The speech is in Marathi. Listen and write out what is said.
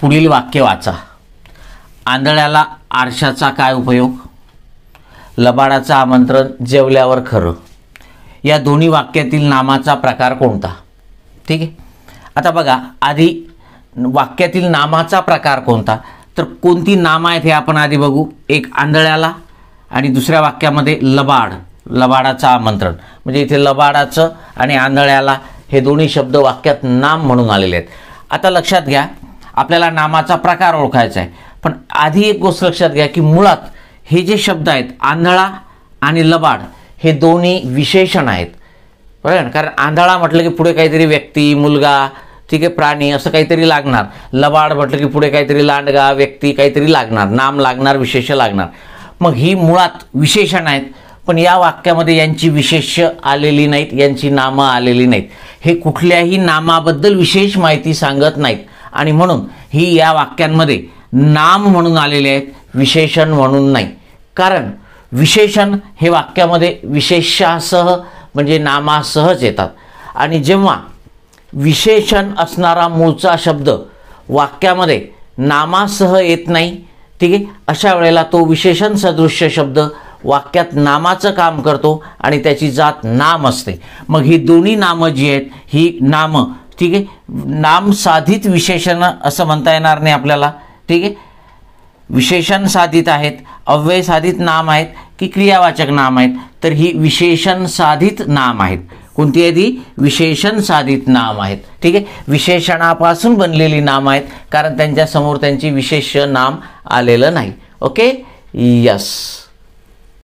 पुढील वाक्य वाचा. आंधळ्याला आरशाचा काय उपयोग? लबाडाचं आमंत्रण जेवल्यावर खरं. या दोन्ही वाक्यातील नामाचा प्रकार कोणता? ठीक आहे. आता बघा, आधी वाक्यातील नामाचा प्रकार कोणता, तर कोणती नामं आहेत हे आपण आधी बघू. एक आंधळ्याला आणि दुसऱ्या वाक्यामध्ये लबाड, लबाडाचं आमंत्रण. म्हणजे इथे लबाडाचं आणि आंधळ्याला हे दोन्ही शब्द वाक्यात नाम म्हणून आलेले आहेत. आता लक्षात घ्या, आपल्याला नामाचा प्रकार ओळखायचा आहे, पण आधी एक गोष्ट लक्षात घ्या की मुळात हे जे शब्द आहेत आंधळा आणि लबाड हे दोन्ही विशेषण आहेत, बरोबर. कारण आंधळा म्हटलं की पुढे काहीतरी व्यक्ती, मुलगा, ठीक आहे, प्राणी असं काहीतरी लागणार. लबाड म्हटलं की पुढे काहीतरी लांडगा, व्यक्ती काहीतरी लागणार, नाम लागणार, विशेष लागणार. मग ही मुळात विशेषण आहेत, पण या वाक्यामध्ये यांची विशेष आलेली नाहीत, यांची नामं आलेली नाहीत. हे कुठल्याही नामाबद्दल विशेष माहिती सांगत नाहीत आणि म्हणून ही या वाक्यांमध्ये नाम म्हणून आलेले आहेत, विशेषण म्हणून नाही. कारण विशेषण हे वाक्यामध्ये विशेषासह म्हणजे नामासहच येतात आणि जेव्हा विशेषण असणारा मूळचा शब्द वाक्यामध्ये नामासह येत नाही, ठीक आहे, अशा वेळेला तो विशेषण सदृश्य शब्द वाक्यात नामाचं काम करतो आणि त्याची जात नाम असते. मग ही दोन्ही नामं जी आहेत ही नामं, ठीक आहे, नाम साधित विशेषण असं म्हणता येणार नाही आपल्याला, ठीक आहे. विशेषण साधित आहेत, अव्यय साधित नाम आहेत की क्रियावाचक नाम आहेत, तर ही विशेषण साधित नाम आहेत. कोणती आहे ती? विशेषण साधित नाम आहेत, ठीक आहे. विशेषणापासून बनलेली नाम आहेत, कारण त्यांच्यासमोर त्यांची विशेष नाम आलेलं नाही. Okay, yes.